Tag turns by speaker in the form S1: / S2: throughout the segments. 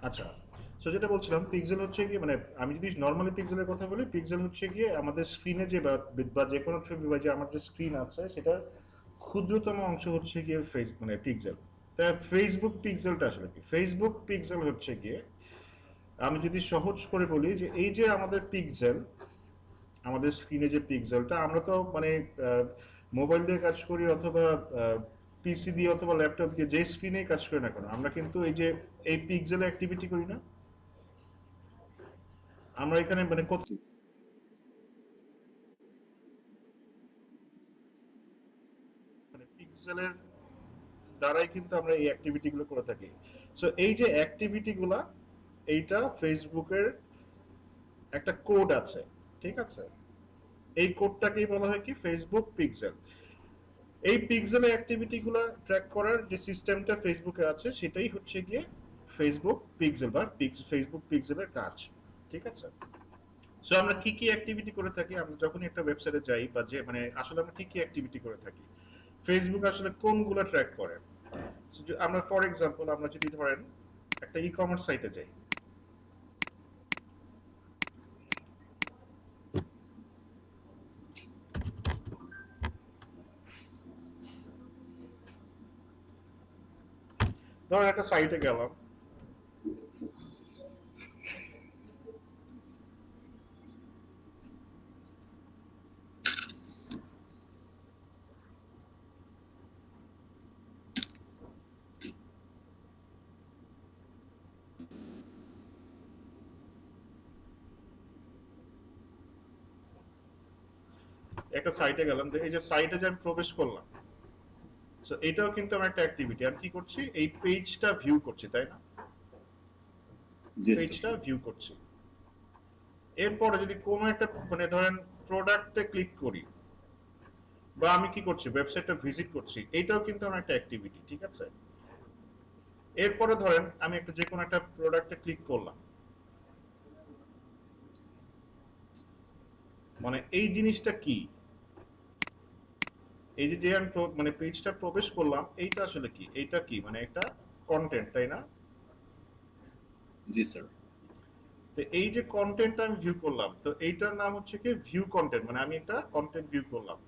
S1: আচ্ছা, সো যেটা বলছিলাম পিক্সেল হচ্ছে গিয়ে মানে আমি যদি নর্মালি পিক্সেলের কথা বলি, পিক্সেল হচ্ছে গিয়ে আমাদের স্ক্রিনে যে বা যে কোনো ছবি বা যে আমার যে স্ক্রিন আছে সেটার ক্ষুদ্রতম অংশ হচ্ছে গিয়ে মানে পিক্সেল। তা ফেসবুক পিক্সেলটা আসলে কি? ফেসবুক পিক্সেল হচ্ছে গিয়ে, আমি যদি সহজ করে বলি যে এই যে আমাদের পিক্সেল, আমাদের স্ক্রিনে যে পিক্সেলটা, আমরা তো মানে মোবাইল দিয়ে কাজ করি অথবা পিসি দিয়ে অথবা ল্যাপটপ দিয়ে, যে স্ক্রিনেই কাজ করি না কেন, আমরা কিন্তু এই যে এই পিক্সেলে অ্যাক্টিভিটি করি না। আমরা এখানে মানে কত
S2: জি,
S1: মানে পিক্সেলের দ্বারাই কিন্তু আমরা এই অ্যাক্টিভিটিগুলো করে থাকি। সো এই যে অ্যাক্টিভিটিগুলা, এইটা ফেসবুকের একটা কোড আছে, ঠিক আছে? এই কোডটাকেই বলা হয় কি ফেসবুক পিক্সেল। এই পিক্সেল অ্যাক্টিভিটিগুলো ট্র্যাক করার যে সিস্টেমটা ফেসবুকে আছে সেটাই হচ্ছে গিয়ে ফেসবুক পিক্সেল বা ফেসবুক পিক্সেলের কাজ, ঠিক আছে? সো আমরা কি কি অ্যাক্টিভিটি করে থাকি, আমরা যখনই একটা ওয়েবসাইটে যাই বা যে মানে আসলে আমরা কি কি অ্যাক্টিভিটি করে থাকি, ফেসবুক আসলে কোনগুলো ট্র্যাক করে। So, আমরা ফর এক্সাম্পল আমরা যদি ধরেন একটা ই কমার্স সাইটে যাই, ধরেন একটা সাইটে গেলাম, একটা সাইটে গেলাম, যে এই যে সাইটে যে আমি প্রবেশ করলাম, সো এটাও কিন্তু আমার একটা অ্যাক্টিভিটি। আমি কি করছি, এই পেজটা ভিউ করছি, তাই না?
S2: জি স্যার।
S1: পেজটা ভিউ করছি। এরপরে যদি কোনো একটা মানে ধরেন প্রোডাক্টে ক্লিক করি, বা আমি কি করছি ওয়েবসাইটটা ভিজিট করছি, এটাও কিন্তু আমার একটা অ্যাক্টিভিটি, ঠিক আছে? এরপরে ধরেন আমি একটা যে কোনো একটা প্রোডাক্টে ক্লিক করলাম, মানে এই জিনিসটা কি, এই যে যে আমি মানে পেজটা প্রবেশ করলাম, এইটা আসলে কি, এইটা কি মানে একটা কন্টেন্ট, তাই না?
S2: জি স্যার।
S1: তো এই যে কন্টেন্ট আমি ভিউ করলাম, তো এইটার নাম হচ্ছে কি ভিউ কন্টেন্ট, মানে আমি একটা কন্টেন্ট ভিউ করলাম।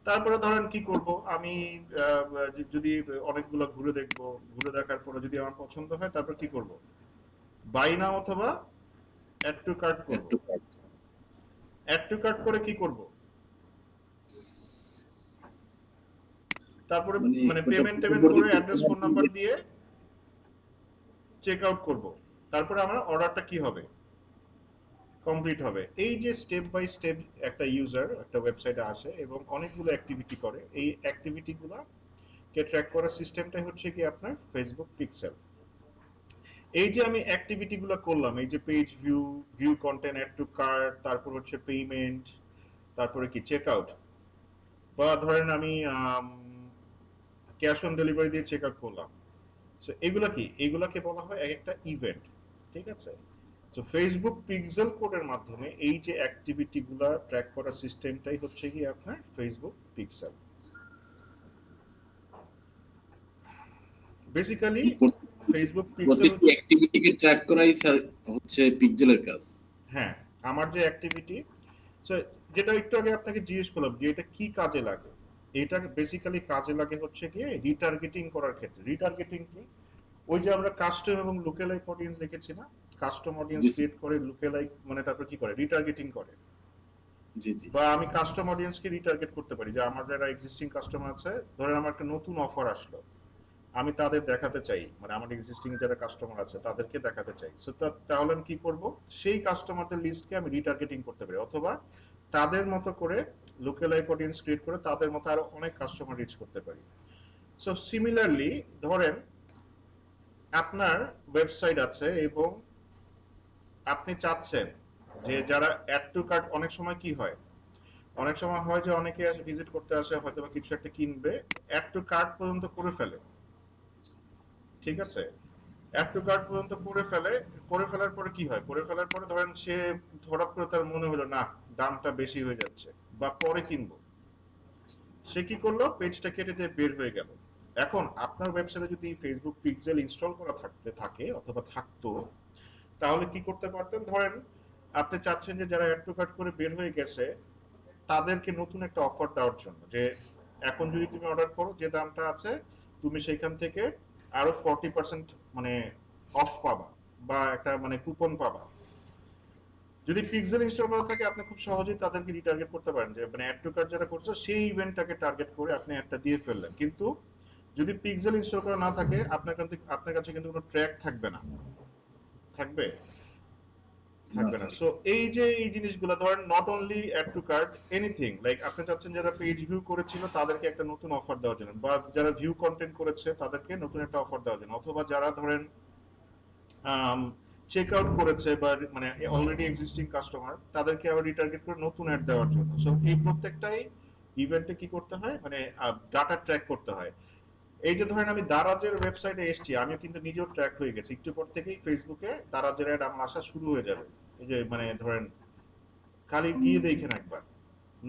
S1: তারপরে ধরেন কি করব আমি, যদি অনেকগুলো ঘুরে দেখবো, ঘুরে দেখার পরে যদি আমার পছন্দ হয়, তারপর কি করব, বাই নাও অথবা অ্যাড টু কার্ট
S2: অ্যাড
S1: করব।
S2: To cart.
S1: Add to cart করে কি করব, তারপরে
S2: মানে
S1: মানে
S2: ওটা
S1: পেমেন্ট টেমেন্ট করে
S2: পরবর্তীতে
S1: অ্যাড্রেস ফোন নাম্বার দিয়ে চেক আউট করব। তারপরে আমার অর্ডারটা কি হবে, কমপ্লিট হবে। এই যে স্টেপ বাই স্টেপ একটা ইউজার একটা ওয়েবসাইটে আসে এবং অনেকগুলো অ্যাক্টিভিটি করে, এই অ্যাক্টিভিটিগুলো কে ট্র্যাক করার সিস্টেমটাই হচ্ছে কি আপনার ফেসবুক পিক্সেল। এই যে আমি অ্যাক্টিভিটিগুলো করলাম, এই যে page view, view content, add to cart, তারপর হচ্ছে পেমেন্ট, তারপরে কি চেক আউট, বা ধরেন আমি ক্যাশ অন ডেলিভারি দিয়ে চেক আউট করলাম। সো এগুলা কি, এগুলাকে বলা হয় এক একটা ইভেন্ট, ঠিক আছে? সো ফেসবুক পিক্সেল কোডের মাধ্যমে এই যে অ্যাক্টিভিটিগুলা ট্র্যাক করার সিস্টেমটাই হচ্ছে কি আপনার Facebook pixel. Basically Facebook pixel
S2: প্রতিটি
S1: হচ্ছে,
S2: অ্যাক্টিভিটিকে ট্র্যাক করাই স্যার হচ্ছে পিক্সেলের কাজ।
S1: হ্যাঁ, আমার যে অ্যাক্টিভিটি, সো যেটা একটু আগে আপনাকে জিজ্ঞেস করলাম যে এটা কি কাজে লাগে, এটা বেসিক্যালি কাজে লাগে হচ্ছে গিয়ে রিটার্গেটিং করার ক্ষেত্রে। রিটার্গেটিং কি, ওই যে আমরা কাস্টম এবং লুকেলাইক অডিয়েন্স দেখেছি না, কাস্টম অডিয়েন্স
S2: জি স্যার।
S1: ক্রিয়েট করে লুকেলাইক মানে তারপর কি করে রিটার্গেটিং করে।
S2: জি জি।
S1: বা আমি কাস্টম অডিয়েন্সকে রিটার্গেট করতে পারি, যে আমার যারা এক্সিস্টিং কাস্টমার আছে, ধরেন আমার একটা নতুন অফার আসলো, আমি তাদের দেখাতে চাই, মানে আমার এক্সিস্টিং যারা কাস্টমার আছে তাদেরকে দেখাতে চাই। সো তাহলে আমি কি করব, সেই কাস্টমারদের লিস্টকে আমি রিটার্গেটিং করতে পারি, অথবা তাদের মতো করে লোকালাইক অডিয়েন্স ক্রিয়েট করে তাদের মতো আরো অনেক কাস্টমার রিচ করতে পারি। সো সিমিলারলি ধরেন আপনার ওয়েবসাইট আছে এবং আপনি চাচ্ছেন যে যারা অ্যাড টু কার্ট, অনেক সময় কি হয়, অনেক সময় হয় যে অনেকে আসে ভিজিট করতে আসে, হয়তো বা কিছু একটা কিনবে, অ্যাড টু কার্ট পর্যন্ত করে ফেলে, ঠিক আছে? অ্যাড টু কার্ট পর্যন্ত করে ফেলে। করে ফেলার পরে কি হয়, করে ফেলার পরে ধরেন সে হঠাৎ করে তার মনে হলো না দামটা বেশি হয়ে যাচ্ছে বা পরে কিনবো, সে কি করলো, পেজটা কেটে দিয়ে বের হয়ে গেল। এখন আপনার ওয়েবসাইটে যদি ফেসবুক পিক্সেল ইনস্টল করা থাকে অথবা থাকতো, তাহলে কি করতে পারতেন? ধরেন আপনি চাচ্ছেন যে যারা অ্যাড টু কার্ট করে বের হয়ে গেছে তাদেরকে নতুন একটা অফার দেওয়ার জন্য, যে এখন যদি তুমি অর্ডার করো যে দামটা আছে, তুমি সেখান থেকে আরো 40% মানে অফ পাবা, বা একটা মানে কুপন পাবা। যদি পিক্সেল ইনস্টল করা থাকে, আপনি খুব সহজেই তাদেরকে রিটার্গেট করতে পারেন, যে মানে অ্যাড টু কার্ট যারা করছে সেই ইভেন্টটাকে টার্গেট করে আপনি একটা দিয়ে ফেললেন। কিন্তু যদি পিক্সেল ইনস্টল করা না থাকে, আপনার কাছে কিন্তু কোনো ট্র্যাক থাকবে না। থাকবে?
S2: না
S1: থাকবে না।
S2: স্যার।
S1: সো এই যে এই জিনিসগুলো, ধরেন not only add to cart, anything like আপনি চাচ্ছেন যারা পেজ ভিউ করেছিল তাদেরকে একটা নতুন অফার দেওয়ার জন্য, বা যারা ভিউ কন্টেন্ট করেছে তাদেরকে নতুন একটা অফার দেওয়ার জন্য, অথবা যারা ধরেন চেক আউট করেছে বা মানে অলরেডি এক্সিস্টিং কাস্টমার, তাদেরকে আবার রিটার্গেট করে নতুন অ্যাড দেওয়ার জন্য। সো এই প্রত্যেকটাই ইভেন্টে কি করতে হয়, মানে ডাটা ট্র্যাক করতে হয়। এই যে ধরেন আমি দারাজের ওয়েবসাইটে এসেছি, আমিও কিন্তু নিজেও ট্র্যাক হয়ে গেছি, একটু পর থেকেই ফেসবুকে দারাজের অ্যাড আমার আসা শুরু হয়ে যাবে। এই যে মানে ধরেন খালি গিয়ে দেখেন একবার,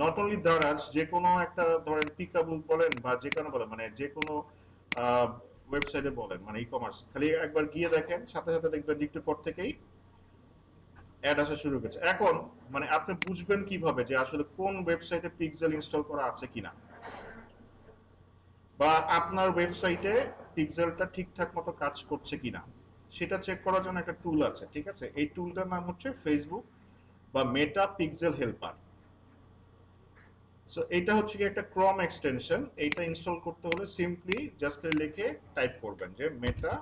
S1: নট অনলি দারাজ, যে কোনো একটা ধরেন পিকাবুল বলেন বা যে কোনো বলেন, মানে যে কোনো ওয়েবসাইটে বলেন, মানে ই কমার্স, খালি একবার গিয়ে দেখেন, সাথে সাথে দেখবেন যে একটু পর থেকেই অ্যাড আসা শুরু করেছে। এখন মানে আপনি বুঝবেন কিভাবে যে আসলে কোন ওয়েবসাইটে পিক্সেল ইনস্টল করা আছে কিনা, বা আপনার ওয়েবসাইটে পিক্সেলটা ঠিকঠাক মতো কাজ করছে কিনা, সেটা চেক করার জন্য একটা টুল আছে, ঠিক আছে? এই টুলটার নাম হচ্ছে ফেসবুক বা মেটা পিক্সেল হেল্পার। সো এটা হচ্ছে কি একটা ক্রম এক্সটেনশন। এইটা ইনস্টল করতে হলে সিম্পলি জাস্ট লিখে টাইপ করবেন যে মেটা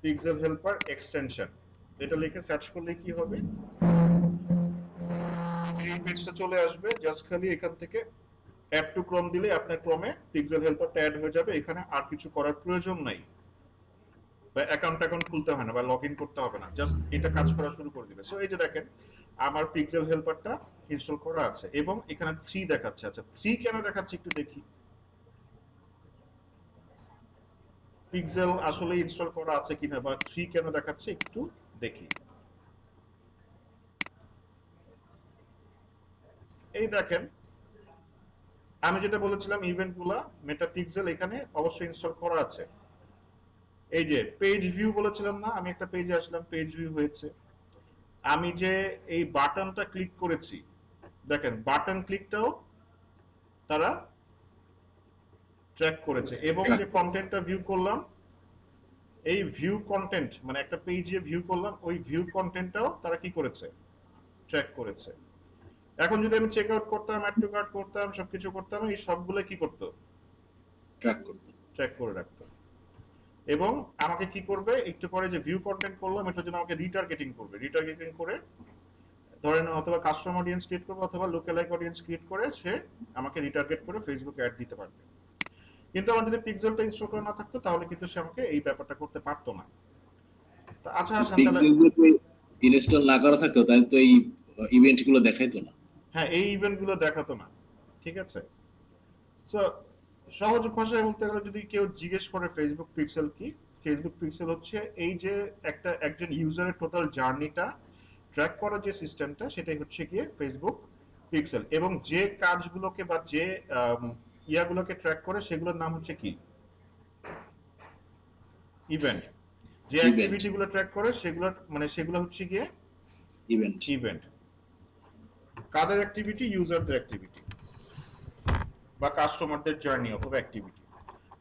S1: পিক্সেল হেল্পার এক্সটেনশন। এটা লিখে সার্চ করলে কি হবে, এই পেজটা চলে আসবে। জাস্ট খালি এখান থেকে অ্যাড টু ক্রম দিলে আপনার ক্রমে পিক্সেল হেল্পারটা অ্যাড হয়ে যাবে। এখানে আর কিছু করার প্রয়োজন নাই, বা অ্যাকাউন্ট খুলতে হয় না, বা লগ ইন করতে হবে না, জাস্ট এটা কাজ করা শুরু করে দিবে। সো এই যে দেখেন আমার পিক্সেল হেল্পারটা ইনস্টল করা আছে, এবং এখানে 3 দেখাচ্ছে। আচ্ছা 3 কেন দেখাচ্ছে একটু দেখি। পিক্সেল আসলে ইনস্টল করা আছে কিনা, বা 3 কেন দেখাচ্ছে একটু দেখি। এই দেখেন আমি যেটা বলেছিলাম, ইভেন্টগুলা মেটা পিক্সেল এখানে অবশ্যই ইনস্টল করা আছে। এই যে পেজ ভিউ বলেছিলাম না, আমি একটা পেজে আসলাম, পেজ ভিউ হয়েছে। আমি যে এই বাটনটা ক্লিক করেছি, দেখেন বাটন ক্লিকটাও তারা ট্র্যাক করেছে, এবং
S2: ট্র্যাক
S1: যে
S2: করেছে।
S1: কন্টেন্টটা ভিউ করলাম, এই ভিউ কন্টেন্ট মানে একটা পেজে ভিউ করলাম, ওই ভিউ কন্টেন্টটাও তারা কি করেছে, ট্র্যাক করেছে। এখন যদি আমি চেক আউট করতাম, অ্যাড টু কার্ট করতাম, সবকিছু করতাম, এই সবগুলো কি করতো,
S2: ট্র্যাক করতে।
S1: ট্র্যাক করে রাখতো। এবং আমাকে কি করবে, একটু পরে যে ভিউ কন্টেন্ট করলাম এটার জন্য আমাকে রিটার্গেটিং করবে, রিটার্গেটিং করে ধরেন অথবা কাস্টম অডিয়েন্স ক্রিয়েট করবে অথবা লোকালাইক অডিয়েন্স ক্রিয়েট করে সে আমাকে রিটার্গেট করে ফেসবুকে অ্যাড দিতে পারবে। কিন্তু আমার যদি পিক্সেলটা ইনস্টল করা না থাকতো, তাহলে কিন্তু সে আমাকে এই ব্যাপারটা করতে পারতো না। তা আচ্ছা হাসান, তাহলে
S2: পিক্সেল যদি ইনস্টল না করা থাকতো তাহলে তো এই ইভেন্ট গুলো দেখাইতো না।
S1: হ্যাঁ এই ইভেন্টগুলো দেখাতো না, ঠিক আছে? সো সহজ ভাষায় বলতে গেলে যদি কেউ জিজ্ঞেস করে ফেসবুক পিক্সেল কি, ফেসবুক পিক্সেল হচ্ছে এই যে একজন ইউজারের টোটাল জার্নিটা ট্র্যাক করার যে সিস্টেমটা, সেটাই হচ্ছে গিয়ে ফেসবুক পিক্সেল। এবং যে কাজগুলোকে বা যে ইয়াগুলোকে ট্র্যাক করে সেগুলোর নাম হচ্ছে কি, ইভেন্ট। যে
S2: ইভেন্ট।
S1: অ্যাক্টিভিটিগুলো ট্র্যাক করে সেগুলো মানে সেগুলো হচ্ছে গিয়ে
S2: ইভেন্ট।
S1: ইভেন্ট। কাদের অ্যাক্টিভিটি, ইউজারদের অ্যাক্টিভিটি বা কাস্টমারদের জার্নি অথবা অ্যাক্টিভিটি।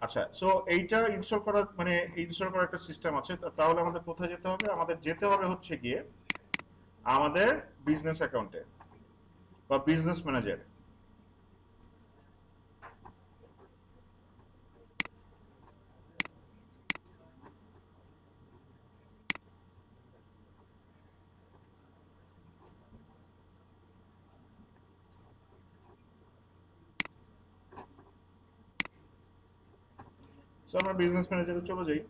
S1: আচ্ছা সো এইটা ইনস্টল করার মানে ইনস্টল করার একটা সিস্টেম আছে। তাহলে আমাদের কোথায় যেতে হবে, আমাদের যেতে হবে হচ্ছে গিয়ে আমাদের বিজনেস অ্যাকাউন্টে বা বিজনেস ম্যানেজারে। সো আমরা বিজনেস ম্যানেজারে চলে যাই।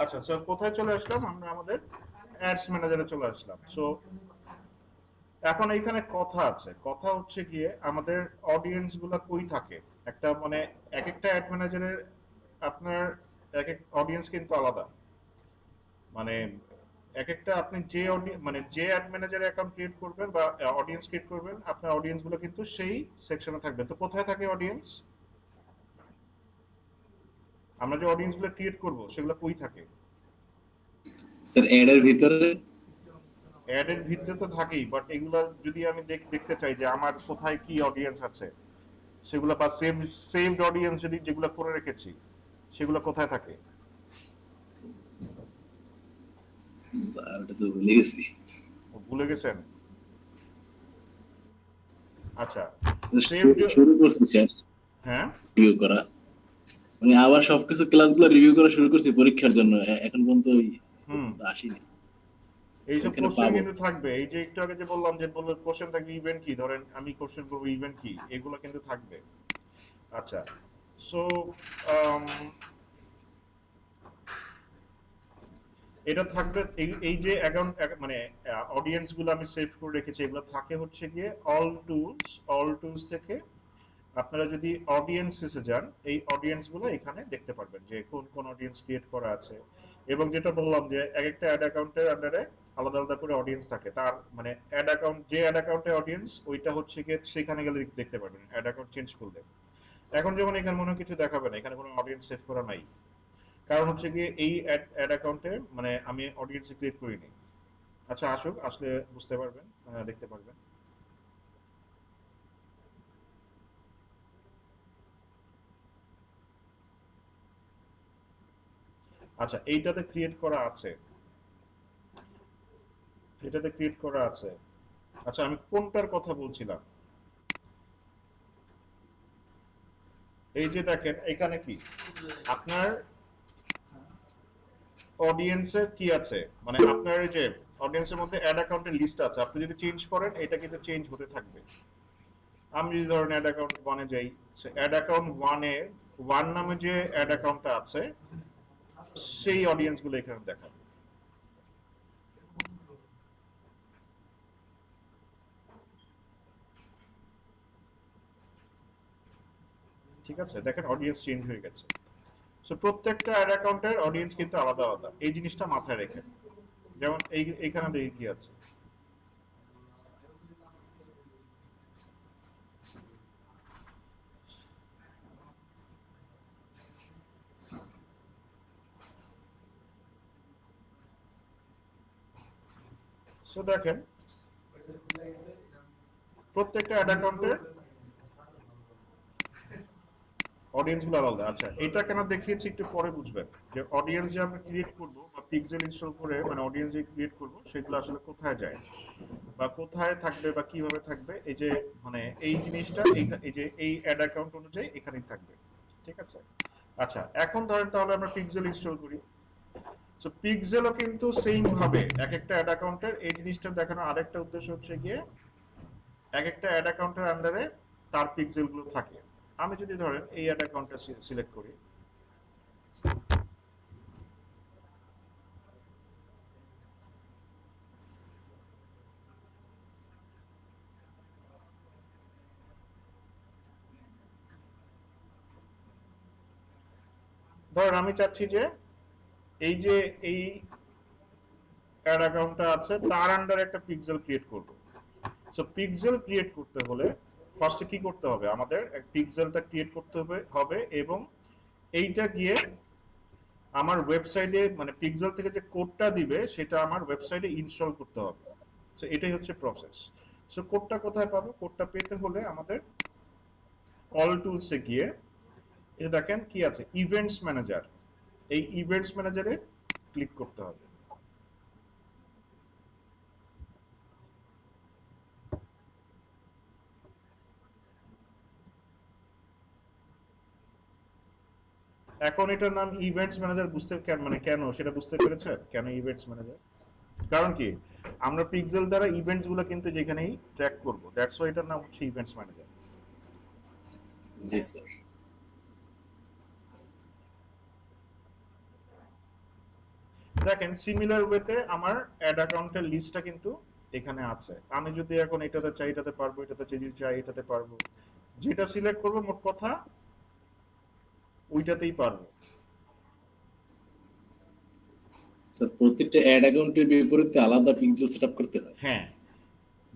S1: আচ্ছা, সো কোথায় চলে আসলাম আমরা? আমাদের অ্যাডস ম্যানেজারে চলে আসলাম। সো এখন এইখানে কথা আছে, কথা হচ্ছে গিয়ে আমাদের অডিয়েন্স গুলা কই থাকে। একটা মানে এক একটা অ্যাড ম্যানেজারের আপনার এক এক অডিয়েন্স কিন্তু আলাদা। মানে এক একটা আপনি যে মানে যে অ্যাড ম্যানেজারে অ্যাকাউন্ট ক্রিয়েট করবেন বা অডিয়েন্স ক্রিয়েট করবেন, আপনার অডিয়েন্স গুলো কিন্তু সেই সেকশনে থাকবে। তো কোথায় থাকে অডিয়েন্স? আমরা যে অডিয়েন্স গুলো ক্রিয়েট করব সেগুলো কই থাকে?
S2: স্যার অ্যাড এর ভিতরে।
S1: অ্যাড এর ভিতরে তো থাকেই, বাট এগুলা যদি আমি দেখতে চাই যে আমার কোথায় কি অডিয়েন্স আছে, সেগুলো বা সেভড অডিয়েন্স যদি যেগুলো করে রেখেছি সেগুলো কোথায় থাকে?
S2: স্যার ওটা তো ভুলে গেছি।
S1: ভুলে গেছেন? আচ্ছা, সেভড,
S2: শুরু করছি স্যার
S1: হ্যাঁ
S2: রিভিউ করা, মানে আবার সবকিছু ক্লাসগুলো রিভিউ করা শুরু করছি পরীক্ষার জন্য, এখন পর্যন্ত
S1: হুম,
S2: আসেনি।
S1: এইসব
S2: ওইখানে
S1: কোশ্চেন
S2: পাবো।
S1: কিন্তু থাকবে। এই যে একটু আগে যে বললাম যে বললো কোশ্চেন থাকবে, ইভেন্ট কি, ধরেন আমি কোশ্চেন করবো ইভেন্ট কি, এগুলো কিন্তু থাকবে। আচ্ছা, সো এটা থাকবে। এই যে অ্যাকাউন্ট মানে অডিয়েন্স গুলো আমি সেভ করে রেখেছি, এগুলো থাকে হচ্ছে গিয়ে অল টুলস থেকে। আপনারা যদি অডিয়েন্সে যান, এই অডিয়েন্স গুলো এখানে দেখতে পারবেন যে কোন কোন অডিয়েন্স ক্রিয়েট করা আছে। এবং যেটা বললাম যে এক একটা অ্যাড অ্যাকাউন্টের আন্ডারে আলাদা আলাদা করে অডিয়েন্স থাকে। তার মানে অ্যাড অ্যাকাউন্ট, যে অ্যাড অ্যাকাউন্টে অডিয়েন্স ওইটা হচ্ছে গিয়ে সেখানে গেলে দেখতে পারবেন অ্যাড অ্যাকাউন্ট চেঞ্জ করলে। এখন যেমন এখানে মনে কিছু দেখাবে না, এখানে কোনো অডিয়েন্স সেভ করা নাই। কারণ হচ্ছে গিয়ে এই অ্যাড অ্যাকাউন্টে মানে আমি অডিয়েন্স ক্রিয়েট করিনি। আচ্ছা, আসুক, আসলে বুঝতে পারবেন, দেখতে পারবেন। আচ্ছা, এইটাতে ক্রিয়েট করা আছে, এটাতে ক্রিয়েট করা আছে। আচ্ছা, আমি কোনটার কথা বলছিলাম? এই যে দেখেন এখানে কি আপনার অডিয়েন্সের কি আছে, মানে আপনার এই যে অডিয়েন্সের মধ্যে অ্যাড অ্যাকাউন্টের লিস্ট আছে। আপনি যদি চেঞ্জ করেন এটা কিন্তু চেঞ্জ হতে থাকবে। আমি যদি ধরেন অ্যাড অ্যাকাউন্ট ওয়ানে যাই, অ্যাড অ্যাকাউন্ট ওয়ানে ওয়ান নামে যে অ্যাড অ্যাকাউন্টটা আছে সেই অডিয়েন্স গুলো এখানে দেখাবে। ঠিক আছে, দেখেন অডিয়েন্স চেঞ্জ হয়ে গেছে। সো প্রত্যেকটা অ্যাড অ্যাকাউন্টের অডিয়েন্স কিন্তু আলাদা আলাদা, এই জিনিসটা মাথায় রেখে। যেমন এইখানে দেখি কি আছে। সো দেখেন প্রত্যেকটা অ্যাড অ্যাকাউন্টের অডিয়েন্স গুলো আলাদা। আচ্ছা, এটা কেন দেখিয়েছি একটু পরে বুঝবেন যে অডিয়েন্স যে আমরা ক্রিয়েট করব বা পিক্সেল ইনস্টল করে মানে অডিয়েন্স যে ক্রিয়েট করব সেগুলো আসলে কোথায় যায় বা কোথায় থাকবে বা কিভাবে থাকবে। এই যে মানে এই জিনিসটা এই যে এই অ্যাড অ্যাকাউন্ট অনুযায়ী এখানেই থাকবে। ঠিক আছে। আচ্ছা, এখন ধরেন তাহলে আমরা পিক্সেল ইনস্টল করি। সো পিক্সেলও কিন্তু সেম ভাবে এক একটা অ্যাড অ্যাকাউন্টের এই জিনিসটা দেখানোর আরেকটা উদ্দেশ্য হচ্ছে গিয়ে এক একটা অ্যাড অ্যাকাউন্টের আন্ডারে তার পিক্সেল গুলো থাকে। আমি যদি ধরেন এই অ্যাড অ্যাকাউন্টটা সিলেক্ট করি, ধরেন আমি চাচ্ছি যে এই যে এই অ্যাড অ্যাকাউন্টটা আছে তার আন্ডারে একটা পিক্সেল ক্রিয়েট করব। সো পিক্সেল ক্রিয়েট করতে হলে ফার্স্টে কি করতে হবে, আমাদের পিক্সেলটা ক্রিয়েট করতে হবে এবং এইটা গিয়ে আমার ওয়েবসাইটে মানে পিক্সেল থেকে যে কোডটা দিবে সেটা আমার ওয়েবসাইটে ইনস্টল করতে হবে। সো এটাই হচ্ছে প্রসেস। সো কোডটা কোথায় পাবো? কোডটা পেতে হলে আমাদের অল টুলসে গিয়ে এই দেখেন কি আছে, ইভেন্টস ম্যানেজার। এই ইভেন্টস ম্যানেজারে ক্লিক করতে হবে। এখন এটার নাম ইভেন্টস ম্যানেজার বুঝতে মানে কেন সেটা বুঝতে পেরেছেন কেন ইভেন্টস ম্যানেজার? কারণ কি আমরা পিক্সেল দ্বারা ইভেন্টস গুলো কিন্তু যেখানেই ট্র্যাক করব, দ্যাটস ওয়াই এটার নাম হচ্ছে ইভেন্টস ম্যানেজার।
S2: জি স্যার।
S1: দেখেন সিমিলার ওয়েতে আমার অ্যাড অ্যাকাউন্টের লিস্টটা কিন্তু এখানে আছে। আমি যদি এখন এটাতে চাই এটাতে পারবো, এটাতে যদি চাই এটাতে পারবো, যেটা সিলেক্ট করবো মোট কথা ওইটাতেই পারবো।
S2: স্যার প্রত্যেকটা অ্যাড অ্যাকাউন্টের বিপরীতে আলাদা পিক্সেল সেটআপ করতে হয়?
S1: হ্যাঁ,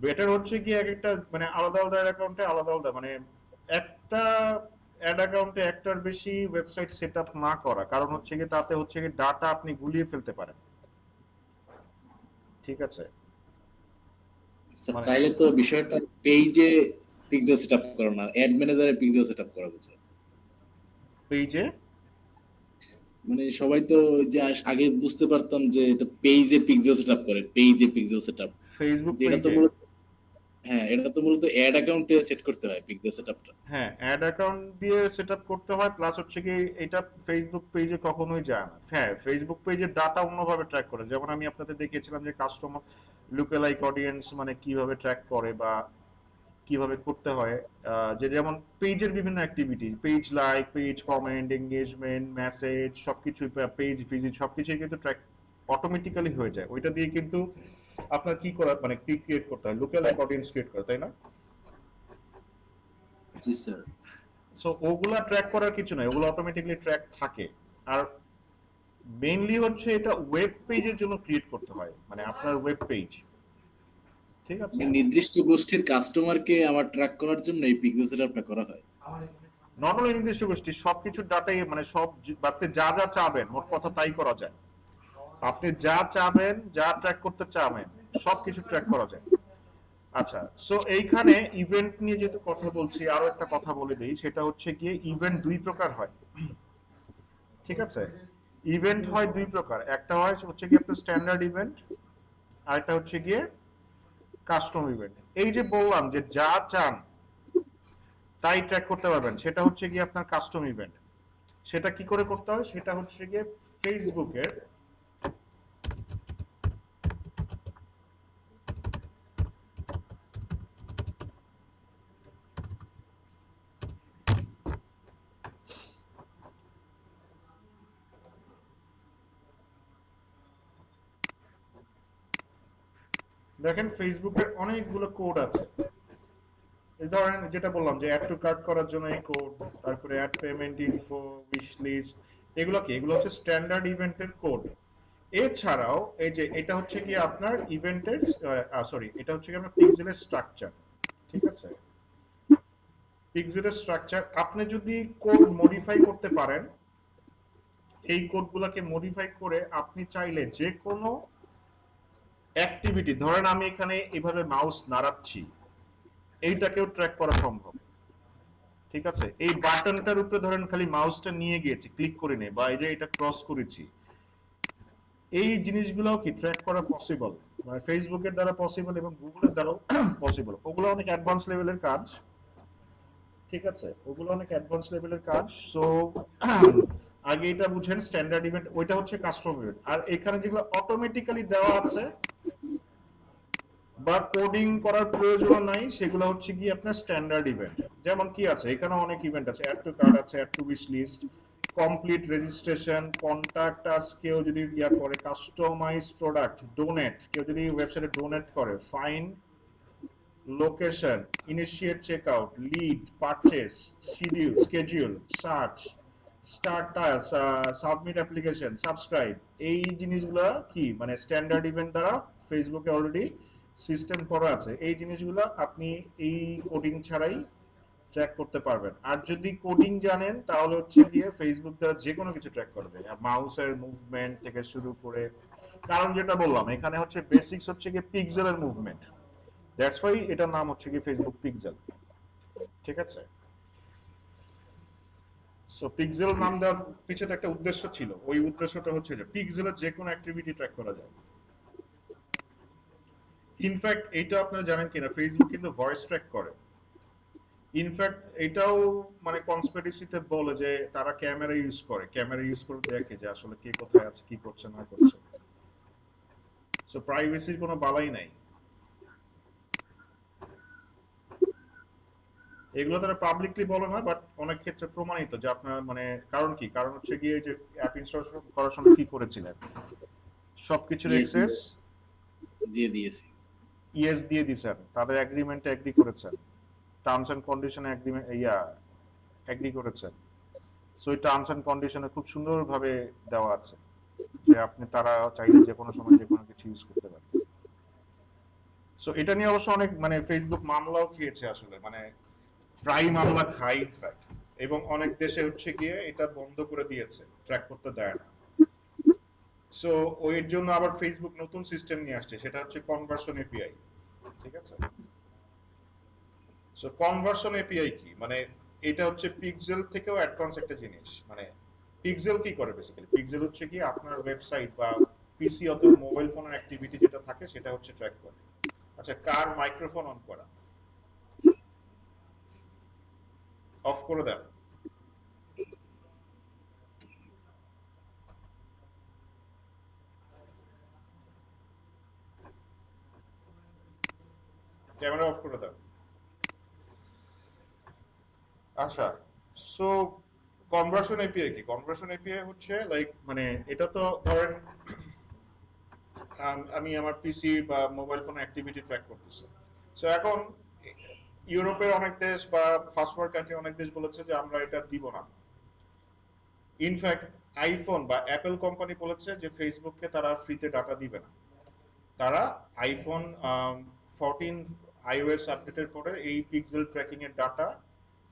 S1: বেটার হচ্ছে কি এক একটা মানে আলাদা আলাদা অ্যাকাউন্টে আলাদা আলাদা মানে একটা অ্যাড অ্যাকাউন্টে একটার বেশি ওয়েবসাইট সেটআপ না করা, কারণ হচ্ছে কি তাতে হচ্ছে কি ডাটা আপনি গুলিয়ে ফেলতে পারেন। ঠিক আছে,
S2: স্যার
S1: মানে
S2: তাইলে তো বিষয়টা পেজে পিক্সেল সেটআপ করা না, অ্যাড ম্যানেজারে পিক্সেল সেটআপ করা বুঝে।
S1: পেজে
S2: মানে সবাই তো যে আগে বুঝতে পারতাম যে এটা পেজে পিক্সেল সেটআপ করে, পেজে পিক্সেল সেটআপ।
S1: ফেসবুক
S2: এটা তো
S1: পেজে,
S2: মূলত, হ্যাঁ এটা তো মূলত অ্যাড অ্যাকাউন্টে সেট করতে হয় পিক্সেল সেটআপটা।
S1: হ্যাঁ অ্যাড অ্যাকাউন্ট দিয়ে সেটআপ করতে হয়, প্লাস হচ্ছে কি এটা ফেসবুক পেজে কখনোই যায় না। হ্যাঁ ফেসবুক পেজের ডাটা অন্যভাবে ট্র্যাক করে, যেমন আমি আপনাদের দেখিয়েছিলাম যে কাস্টমার লুকালাইক অডিয়েন্স মানে কিভাবে ট্র্যাক করে বা কিভাবে করতে হয়। যে যেমন পেজের বিভিন্ন activity, page like, page comment, engagement, message সবকিছু, পেজ ভিজিট সবকিছুই কিন্তু ট্র্যাক অটোমেটিক্যালি হয়ে যায়। ওইটা দিয়ে কিন্তু আপনার কি করা মানে কি ক্রিয়েট করতে হয়, লুকালাইক অডিয়েন্স ক্রিয়েট করা, তাই না?
S2: জি স্যার।
S1: সো ওগুলা ট্র্যাক করার কিছু নাই, ওগুলো অটোমেটিক্যালি ট্র্যাক থাকে। আর মেইনলি হচ্ছে এটা ওয়েব পেজের জন্য ক্রিয়েট করতে হয়, মানে আপনার ওয়েব পেজ। ঠিক আছে,
S2: নির্দিষ্ট গোষ্ঠীর কাস্টমারকে আমার ট্র্যাক করার জন্য এই পিক্সেল সেটআপটা করা হয়।
S1: নট অনলি নির্দিষ্ট গোষ্ঠী, সবকিছুর ডাটাই মানে সব আপনি যা যা চাবেন মোট কথা তাই করা যায়। আপনি যা চাবেন, যা ট্র্যাক করতে চাবেন সবকিছু ট্র্যাক করা যায়। আচ্ছা, সো এইখানে ইভেন্ট নিয়ে যেহেতু কথা বলছি আরো একটা কথা বলে দিই, সেটা হচ্ছে গিয়ে ইভেন্ট দুই প্রকার হয়। ঠিক আছে, ইভেন্ট হয় দুই প্রকার, একটা হয় হচ্ছে গিয়ে আপনার স্ট্যান্ডার্ড ইভেন্ট, আর একটা হচ্ছে গিয়ে কাস্টম ইভেন্ট। এই যে বললাম যে যা চান তাই ট্র্যাক করতে পারবেন, সেটা হচ্ছে গিয়ে আপনার কাস্টম ইভেন্ট। সেটা কি করে করতে হয়, সেটা হচ্ছে গিয়ে ফেসবুকের দেখেন ফেসবুকের অনেকগুলো কোড আছে। এই ধরেন যেটা বললাম যে অ্যাড টু কার্ট করার জন্য এই কোড, তারপরে add payment info, wish list, এগুলো কি, এগুলো হচ্ছে স্ট্যান্ডার্ড ইভেন্টের কোড। এছাড়াও এই যে এটা হচ্ছে কি আপনার ইভেন্টের সরি এটা হচ্ছে কি আপনার পিক্সেলের স্ট্রাকচার। ঠিক আছে, পিক্সেলের স্ট্রাকচার আপনি যদি কোড মডিফাই করতে পারেন, এই কোডগুলোকে মডিফাই করে আপনি চাইলে যে কোনো অ্যাক্টিভিটি, ধরেন আমি এখানে এইভাবে মাউস নাড়াচ্ছি, এইটাকেও ট্র্যাক করা সম্ভব। ঠিক আছে, এই বাটনটার উপরে ধরেন খালি মাউসটা নিয়ে গিয়েছি, ক্লিক করে নেই, বা এই যে এটা ক্রস করেছি, এই জিনিসগুলোও কি ট্র্যাক করা পসিবল, মানে ফেসবুকের দ্বারা পসিবল এবং গুগলের দ্বারাও পসিবল। ওগুলো অনেক অ্যাডভান্স লেভেলের কাজ। ঠিক আছে, ওগুলো অনেক অ্যাডভান্স লেভেলের কাজ। সো আগে এটা বুঝেন, স্ট্যান্ডার্ড ইভেন্ট ওইটা হচ্ছে কাস্টম ইভেন্ট, আর এখানে যেগুলো অটোমেটিক্যালি দেওয়া আছে বা কোডিং করার প্রয়োজন নাই সেগুলো হচ্ছে কি আপনার স্ট্যান্ডার্ড ইভেন্ট। যেমন কি আছে এখানে অনেক ইভেন্ট আছে, অ্যাড টু কার্ট আছে, add to wish list, complete registration, contact us কেউ যদি ইয়া করে, কাস্টমাইজ প্রোডাক্ট, ডোনেট কেউ যদি ওয়েবসাইটে ডোনেট করে, fine location, initiate checkout, lead, purchase, schedule, search, start task, submit application, subscribe, এই জিনিসগুলো কি মানে স্ট্যান্ডার্ড ইভেন্ট দ্বারা ফেসবুকে অলরেডি সিস্টেম করা আছে। এই জিনিসগুলো আপনি এই কোডিং ছাড়াই ট্র্যাক করতে পারবেন। আর যদি কোডিং জানেন তাহলে হচ্ছে গিয়ে ফেসবুক দ্বারা যে কোনো কিছু ট্র্যাক করবে, মাউসের মুভমেন্ট থেকে শুরু করে, কারণ যেটা বললাম এখানে হচ্ছে বেসিক্স হচ্ছে গিয়ে পিক্সেলের মুভমেন্ট, দ্যাটস ওয়াই এটার নাম হচ্ছে গিয়ে ফেসবুক পিক্সেল। ঠিক আছে, সো পিক্সেল
S2: জি,
S1: নাম
S2: জি।
S1: দেওয়ার পিছনে একটা উদ্দেশ্য ছিল, ওই উদ্দেশ্যটা হচ্ছে যে পিক্সেলের যে কোনো অ্যাক্টিভিটি ট্র্যাক করা যায়। ইনফ্যাক্ট এটা আপনারা জানেন কিনা, ফেসবুক কিন্তু ভয়েস ট্র্যাক করে। ইনফ্যাক্ট এটাও মানে কনস্পিরেসিতে বলে যে তারা ক্যামেরা ইউজ করে দেখে যে আসলে কে কোথায় আছে, কি করছে না করছে। সো প্রাইভেসির কোনো বালাই নাই। এগুলো তারা পাবলিকলি বলে না, বাট অনেক ক্ষেত্রে প্রমাণিত যে আপনার মানে কারণ কি, কারণ হচ্ছে গিয়ে যে অ্যাপ ইনস্টল করার সময় কি করেছিলেন, সবকিছুর
S2: ইয়েস,
S1: এক্সেস
S2: দিয়ে দিয়েছি।
S1: ইয়েস দিয়ে দিছেন, তাদের এগ্রিমেন্টে এগ্রি করেছেন, টার্মস এন্ড কন্ডিশনে এগ্রিমেন্ট এগ্রি করেছেন। সো এই টার্মস এন্ড কন্ডিশনে খুব সুন্দরভাবে দেওয়া আছে যে আপনি তারা চাইলে যে কোনো সময় যে কোনো কিছু ইউজ করতে পারেন। সো এটা নিয়ে অবশ্য অনেক মানে ফেসবুক মামলাও খেয়েছে আসলে, মানে প্রায় মামলা খাই ইনফ্যাক্ট, এবং অনেক দেশে হচ্ছে গিয়ে এটা বন্ধ করে দিয়েছে, ট্র্যাক করতে দেয় না। সো ওইর জন্য আবার ফেসবুক নতুন সিস্টেম নিয়ে আসছে, সেটা হচ্ছে কনভার্সন এপিআই। ঠিক আছে? সো কনভার্সন এপিআই কি, মানে এটা হচ্ছে পিক্সেল থেকেও অ্যাডভান্স একটা জিনিস। মানে পিক্সেল কি করে বেসিক্যালি, পিক্সেল হচ্ছে কি আপনার ওয়েবসাইট বা পিসি অথবা মোবাইল ফোনের অ্যাক্টিভিটি যেটা থাকে সেটা হচ্ছে ট্র্যাক করে। আচ্ছা, কার মাইক্রোফোন অন করা, অফ করে দেন। ক্যামেরা অফ করে দেন। আচ্ছা, সো কনভার্সন এপিআই কি, কনভার্সন এপিআই হচ্ছে লাইক মানে এটা তো ধরেন আমি আমার পিসি বা মোবাইল ফোন অ্যাক্টিভিটি ট্র্যাক করতেছি। সো এখন ইউরোপের অনেক দেশ বা ফার্স্ট ওয়ার্ল্ড কান্ট্রি অনেক দেশ বলেছে যে আমরা এটা দিব না। ইনফ্যাক্ট আইফোন বা অ্যাপেল কোম্পানি বলেছে যে ফেসবুককে তারা ফ্রিতে ডাটা দিবে না। তারা আইফোন 14 আইওএস আপডেটের পরে এই পিক্সেল ট্র্যাকিং এর ডাটা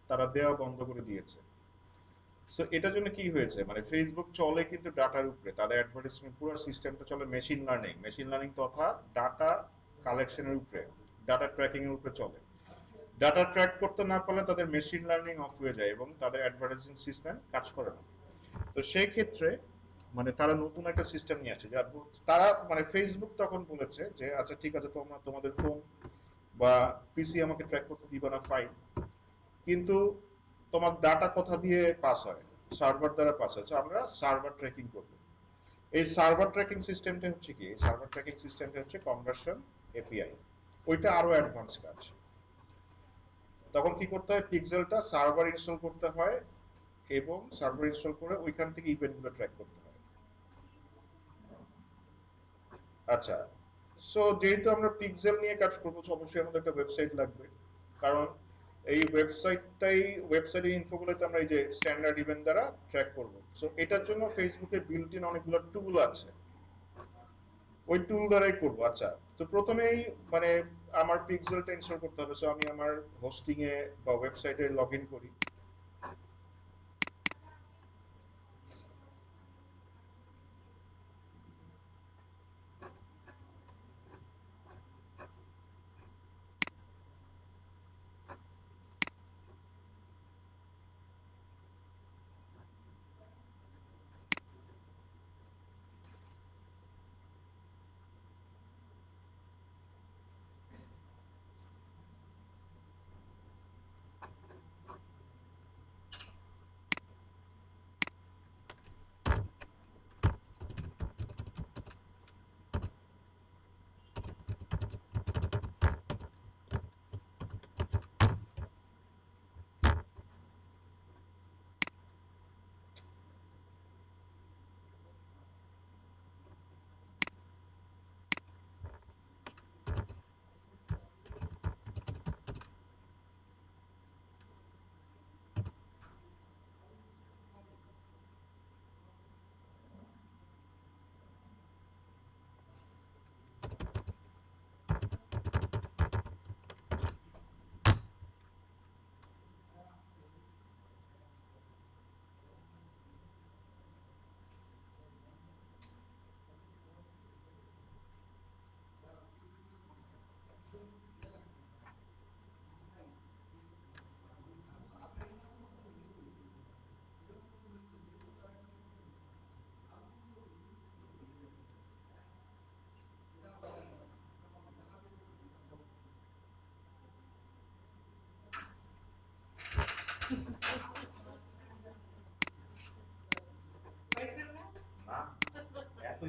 S1: তারা দেওয়া বন্ধ করে দিয়েছে। সো এটার জন্য কি হয়েছে, মানে ফেসবুক চলে কিন্তু ডাটার উপরে, তাদের অ্যাডভার্টাইজমেন্ট পুরো সিস্টেমটা চলে মেশিন লার্নিং তথা ডাটা কালেকশনের উপরে, ডাটা ট্র্যাকিং এর উপরে চলে। ডাটা ট্র্যাক করতে না পারলে তাদের মেশিন লার্নিং অফ হয়ে যায় এবং তাদের অ্যাডভার্টাইজিং সিস্টেম কাজ করে না। তো সেই ক্ষেত্রে মানে তারা নতুন একটা সিস্টেম নিয়ে আসছে, যার তারা মানে ফেসবুক তখন বলেছে যে আচ্ছা ঠিক আছে, তোমরা তোমাদের ফোন বা পিসি আমাকে ট্র্যাক করতে দিবা না, ফাইন, কিন্তু তোমার ডাটা কোথা দিয়ে পাস হয়, সার্ভার দ্বারা পাস হয়, আমরা সার্ভার ট্র্যাকিং করব। এই সার্ভার ট্র্যাকিং সিস্টেমটা হচ্ছে কি, এই সার্ভার ট্র্যাকিং সিস্টেমটা হচ্ছে কনভার্সন এপিআই। ওইটা আরো অ্যাডভান্স কাজ। তখন কি করতে হয়, পিক্সেলটা সার্ভার ইনস্টল করতে হয় এবং সার্ভার ইনস্টল করে ওইখান থেকে ইভেন্টগুলো ট্র্যাক করতে হয়। আচ্ছা, সো যেহেতু আমরা পিক্সেল নিয়ে কাজ করবো, অবশ্যই আমাদের একটা ওয়েবসাইট লাগবে। কারণ এই ওয়েবসাইটের ইনফোগুলোতে আমরা এই যে স্ট্যান্ডার্ড ইভেন্ট দ্বারা ট্র্যাক করব। সো এটার জন্য ফেসবুকে বিল্ট ইন অনেকগুলো টুল আছে, ওই টুল দ্বারাই করব। আচ্ছা, তো প্রথমেই মানে আমার পিক্সেলটা ইনস্টল করতে হবে। সো আমি আমার হোস্টিং এ বা ওয়েবসাইটে লগ ইন করি।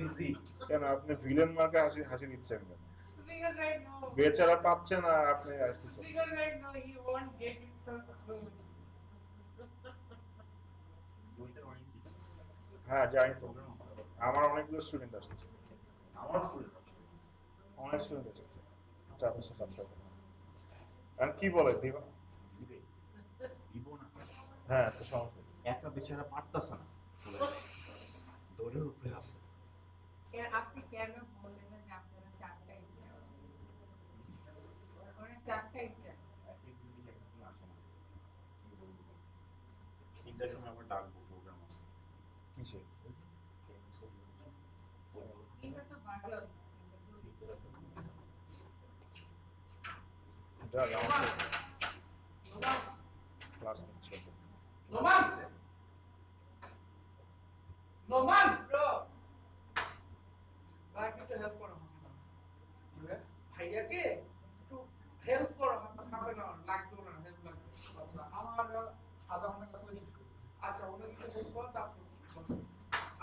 S3: ইজি
S1: কেন আপনি ভিলেন মার্কে হাসি হাসি দিচ্ছেন কেন?
S4: Because I know.
S1: বেচারা পাচ্ছে না, আপনি আসতেছেন।
S4: Because I know he won't get it so soon.
S3: দুইটার ওয়ারেন্টি
S1: হ্যাঁ জানি তো, আমার অনেকগুলো স্টুডেন্ট আসতেছে,
S3: আমার স্টুডেন্ট
S1: অনেক স্টুডেন্ট আসতেছে 4-5 আর কি বলে দিবা?
S3: দিবে দিব না
S1: হ্যাঁ তো সমস্যা নেই।
S3: একটা বেচারা পারতাছে না দৌড়ের উপরে আছে
S4: আপনি কেন বললেন না যে আপনারা চারটা ইচ্ছা ওরা চারটা ইচ্ছা
S3: একদিন একদিন আসে না তিনটার সময় আবার ডাকবো প্রোগ্রাম আছে
S1: কিসে?
S4: এটা তো বাজার
S1: যা আমার ক্লাস নিচ্ছে।
S5: নোমান নোমান
S4: ব্রো
S5: ভাইকে একটু হেল্প করো ভাইয়াকে একটু হেল্প করো হাফ এন আওয়ার লাগবে না হেল্প লাগবে আচ্ছা আমার আধা ঘন্টা কাজ করে শেষ করব আচ্ছা ওনাকে একটু হেল্প করো তারপর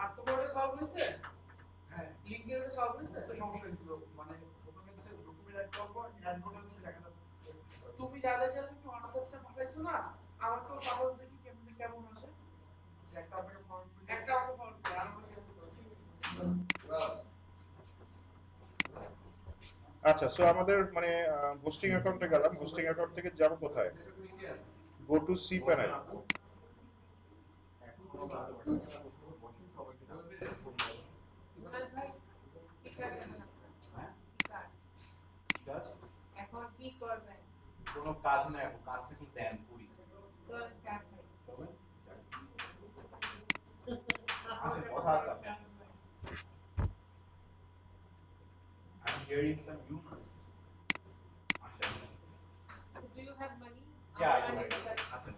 S5: আর তোমার ওটা সলভ হয়েছে হ্যাঁ লিংকের ওটা সলভ হয়েছে
S6: সমস্যা হয়েছিল মানে প্রথমে হচ্ছে ডকুমেন্ট অ্যাড করবো অ্যাড করে হচ্ছে দেখাটা
S5: তুমি যাদের যাদের কি হোয়াটসঅ্যাপটা পাঠাইছো না আমাকেও পাঠাও দেখি কেমন কেমন আছে
S6: যে একটা আপনাকে ফর্ম
S5: একটা আমাকে ফোন করো আর আমাকে হেল্প করো ঠিক আছে
S1: আচ্ছা সো আমাদের মানে হোস্টিং অ্যাকাউন্টে গেলাম, হোস্টিং অ্যাকাউন্ট থেকে যাব কোথায়? Go to C panel.
S4: ভাই এখানে কাজ এখন কি করবেন?
S3: কোনো কাজ নাই এখন কাজ থেকে দেন করি
S4: চল চার ভাই
S3: আসলে কথা আছে আপনার I'm hearing some humors.
S4: So do you have money?
S3: Yeah,
S4: Our
S3: you're
S4: money
S3: right.
S4: is-
S3: Ashen.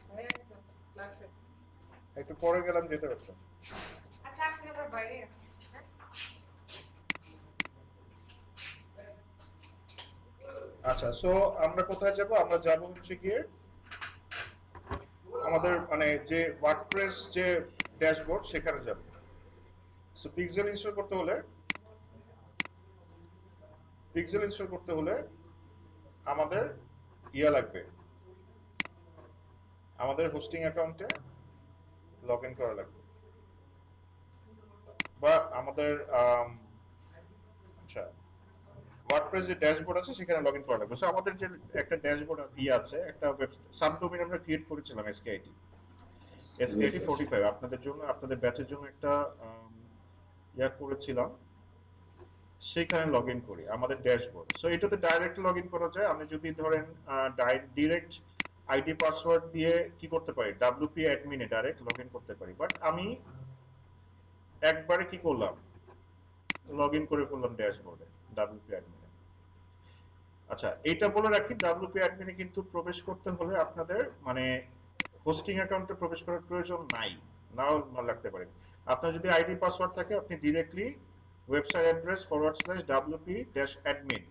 S4: ভাইয়া আছো ক্লাসে?
S1: একটু পরে গেলাম, যেতে পারতাম।
S4: আচ্ছা আপনি আবার বাইরে আছেন হ্যাঁ?
S1: আচ্ছা সো আমরা কোথায় যাব? আমরা যাব হচ্ছে গিয়ে আমাদের মানে যে ওয়ার্ডপ্রেস যে ড্যাশবোর্ড সেখানে যাব। সো পিক্সেল ইনস্টল করতে হলে আমাদের ইয়া লাগবে, আমাদের হোস্টিং অ্যাকাউন্টে লগ ইন করা লাগবে, বা আমাদের আচ্ছা ওয়ার্ডপ্রেস যে ড্যাশবোর্ড আছে সেখানে লগ ইন করা লাগবে। সো আমাদের যে একটা ড্যাশবোর্ড আছে, একটা সাবডোমেইন আমরা ক্রিয়েট করেছিলাম SKIT 45 আপনাদের জন্য, আপনাদের ব্যাচের জন্য একটা ইয়া করেছিলাম, সেখানে লগ ইন করি আমাদের ড্যাশবোর্ড। সো এটাতে ডাইরেক্ট লগ ইন করা যায়। আমি যদি ধরেন ডিরেক্ট আইডি পাসওয়ার্ড দিয়ে কি করতে পারি, WP অ্যাডমিনে ডাইরেক্ট লগ ইন করতে পারি, বাট আমি একবারে কি করলাম, লগ ইন করে ফেললাম ড্যাশবোর্ডে WP অ্যাডমিনে। আচ্ছা এটা বলে রাখি, WP অ্যাডমিনে কিন্তু প্রবেশ করতে হলে আপনাদের মানে হোস্টিং অ্যাকাউন্টে প্রবেশ করার প্রয়োজন নাই, নাও লাগতে পারে। আপনার যদি আইডি পাসওয়ার্ড থাকে আপনি ডিরেক্টলি ওয়েবসাইট অ্যাড্রেস /WP-admin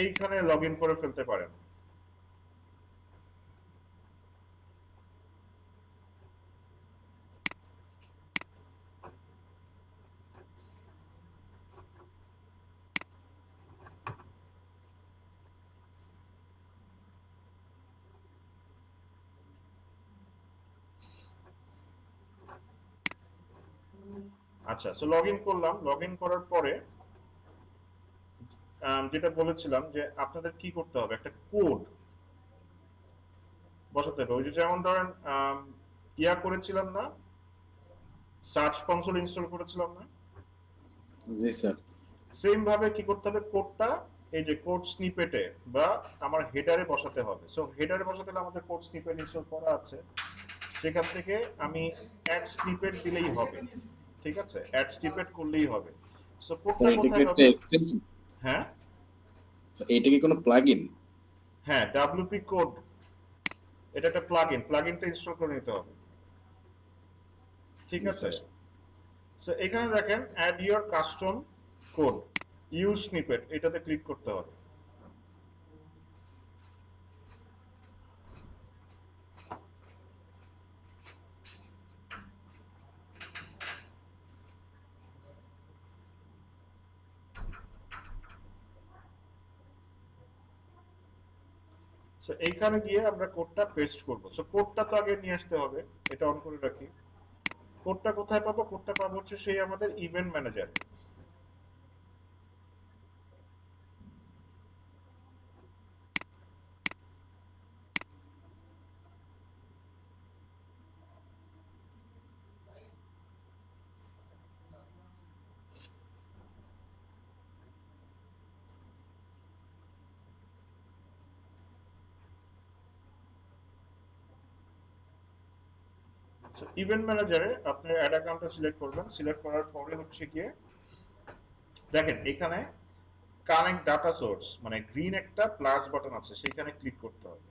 S1: এইখানে লগ ইন করে ফেলতে পারেন। আচ্ছা সো লগ ইন করলাম, লগ ইন করার পরে যেটা বলেছিলাম যে আপনাদের কি করতে হবে, একটা কোড বসাতে হবে। ওই যে যেমন ধরেন ইয়া করেছিলাম না, সার্চ কনসোল ইনস্টল করেছিলাম না,
S2: জি স্যার।
S1: সেম ভাবে কি করতে হবে, কোডটা এই যে কোড স্নিপেটে বা আমার হেডারে বসাতে হবে। সো হেডারে বসাতে হলে আমাদের কোড স্নিপেট ইনস্টল করা আছে, সেখান থেকে আমি অ্যাড স্নিপেট দিলেই হবে, ঠিক আছে, অ্যাড স্নিপেট করলেই হবে। সো কোডটা
S2: স্যার এটা কি
S1: কোথায়
S2: একটা
S1: হবে?
S2: এক্সটেনশন?
S1: হ্যাঁ
S2: স্যার এটা কি কোনো প্লাগইন?
S1: হ্যাঁ WP কোড, এটা একটা প্লাগইনটা ইনস্টল করে নিতে হবে, ঠিক
S2: জি
S1: আছে।
S2: স্যার।
S1: সো এখানে দেখেন add your custom code use snippet, এটাতে ক্লিক করতে হবে। সো এইখানে গিয়ে আমরা কোডটা পেস্ট করব। সো কোডটা তো আগে নিয়ে আসতে হবে, এটা অন করে রাখি। কোডটা কোথায় পাবো? কোডটা পাবো হচ্ছে সেই আমাদের ইভেন্ট ম্যানেজার। ইভেন্ট ম্যানেজারে আপনি অ্যাড অ্যাকাউন্টটা সিলেক্ট করবেন। সিলেক্ট করার পরে হচ্ছে গিয়ে দেখেন এখানে কানেক্ট ডাটা সোর্স মানে গ্রিন একটা প্লাস বাটন আছে, সেইখানে ক্লিক করতে হবে।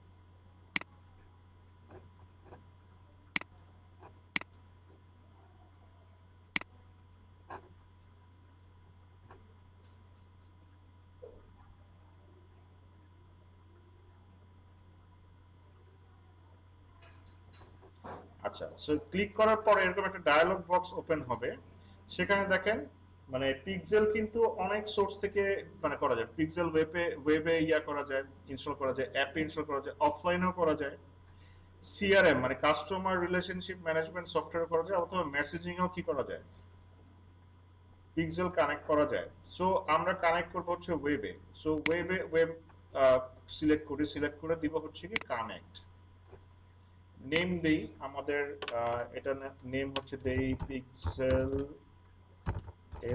S1: আচ্ছা, সো ক্লিক করার পর এরকম একটা ডায়ালগ বক্স ওপেন হবে। সেখানে দেখেন মানে পিক্সেল কিন্তু অনেক সোর্স থেকে মানে করা যায়। পিক্সেল ওয়েবে করা যায়, ইনস্টল করা যায়, অ্যাপে ইনস্টল করা যায়, অফলাইনেও করা যায়। সিআরএম মানে কাস্টমার রিলেশনশিপ ম্যানেজমেন্ট সফটওয়্যার করা যায়, অথবা মেসেজিংও কি করা যায়, পিক্সেল কানেক্ট করা যায়। সো আমরা কানেক্ট করবো হচ্ছে ওয়েবে। সো ওয়েব সিলেক্ট করে দিব হচ্ছে কি কানেক্ট। নেম দেই আমাদের, এটা নেম হচ্ছে দেই পিক্সেল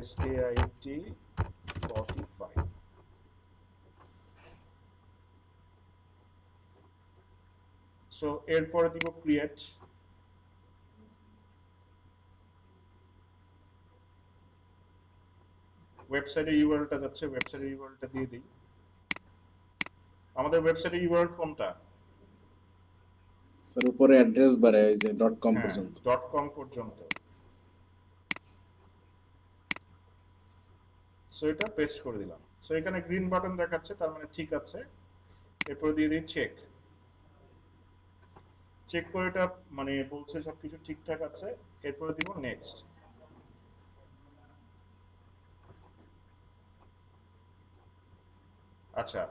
S1: SKIT 45। সো এরপরে দিব ক্রিয়েট। ওয়েবসাইটের ইউআরএলটা যাচ্ছে, ওয়েবসাইটের ইউআরএলটা দিয়ে দিই। আমাদের ওয়েবসাইটের ইউআরএল কোনটা?
S2: স্যার উপরে অ্যাড্রেস বারে ওই যে .com
S1: হ্যাঁ,
S2: পর্যন্ত।
S1: .com পর্যন্ত। সো এটা পেস্ট করে দিলাম। সো এখানে গ্রিন বাটন দেখাচ্ছে, তার মানে ঠিক আছে। এরপরে দিয়ে দিই চেক। চেক করে এটা মানে বলছে সবকিছু ঠিকঠাক আছে। এরপরে দিব নেক্সট। আচ্ছা,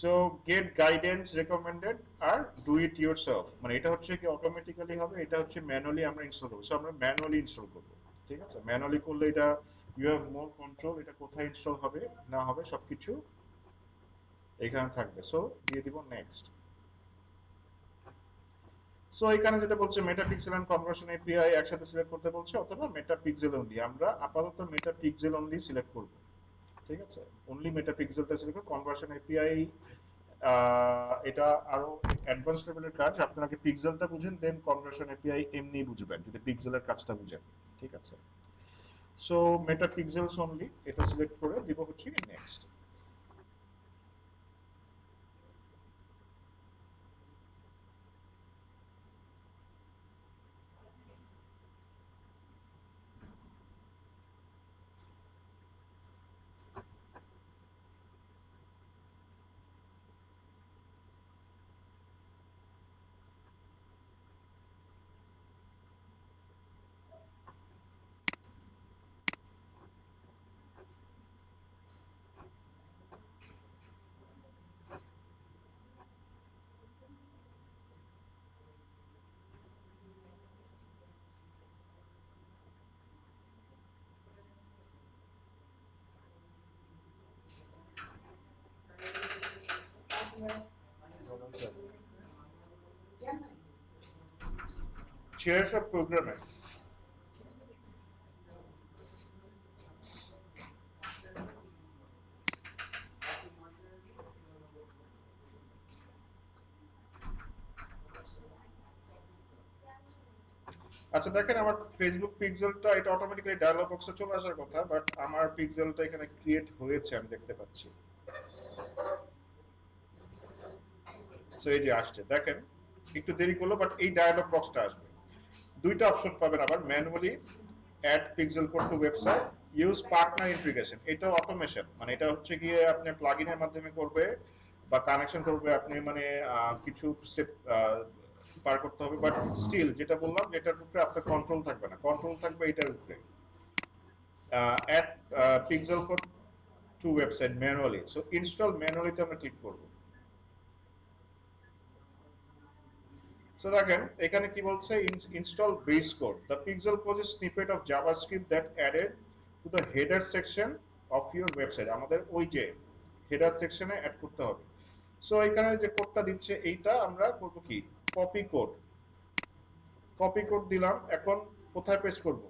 S1: সো গেট গাইডেন্স রেকমেন্ডেড আর ডু ইট ইয়োরসেলফ মানে এটা হচ্ছে কি অটোমেটিক্যালি হবে, এটা হচ্ছে ম্যানুয়ালি আমরা ইনস্টল করব। সো আমরা ম্যানুয়ালি ইনস্টল করব, ঠিক আছে। ম্যানুয়ালি করলে এটা ইউ হ্যাভ মোর কন্ট্রোল, এটা কোথায় ইনস্টল হবে না হবে সবকিছু এখানে থাকবে। সো দিয়ে দিব নেক্সট। সো এখানে যেটা বলছে মেটাপিক্সেল এন্ড কনভার্সন এপিআই একসাথে সিলেক্ট করতে বলছে, অথবা মেটাপিক্সেল অনলি। আমরা আপাতত মেটাপিক্সেল অনলি সিলেক্ট করব, ঠিক আছে। অনলি মেটাপিক্সেলটা সিলেক্ট করব। কনভার্সন এপিআই এটা আরো অ্যাডভান্স লেভেলের কাজ। আপনাকে পিক্সেলটা বুঝেন, দেন কনভার্সন এপিআই এমনি বুঝবেন যদি পিক্সেলের কাজটা বুঝেন, ঠিক আছে। সো মেটাপিক্সেলস অনলি এটা সিলেক্ট করে দিব হচ্ছে নেক্সট। Shares of programming. আচ্ছা দেখেন আমার ফেসবুক পিক্সেলটা এটা অটোমেটিক্যালি ডায়লগ বক্সে চলে আসার কথা, বাট আমার পিক্সেলটা এখানে ক্রিয়েট হয়েছে আমি দেখতে পাচ্ছি। সো এই যে আসছে দেখেন, একটু দেরি করলো বাট এই ডায়লগ বক্সটা আসবে। দুইটা অপশন পাবেন আবার, manually add pixel code to website, use partner integration. এটা অটোমেশন মানে এটা হচ্ছে গিয়ে আপনি প্লাগইনের মাধ্যমে করবে বা কানেকশন করবে, আপনি মানে কিছু স্টেপ পার করতে হবে, বাট স্টিল যেটা বললাম এটার উপরে আপনার কন্ট্রোল থাকবে না, কন্ট্রোল থাকবে এটার উপরে। Add pixel code to website manually. So install ম্যানুয়ালিতে আমরা ক্লিক করব। সো দেখেন এখানে কি বলছে, install base code, the pixel code is snippet of JavaScript that added to the header section of your website. আমাদের ওই যে হেডার সেকশনে অ্যাড করতে হবে। সো এখানে যে কোডটা দিচ্ছে এইটা আমরা করব কি, কপি কোড দিলাম। এখন কোথায় পেস্ট করব,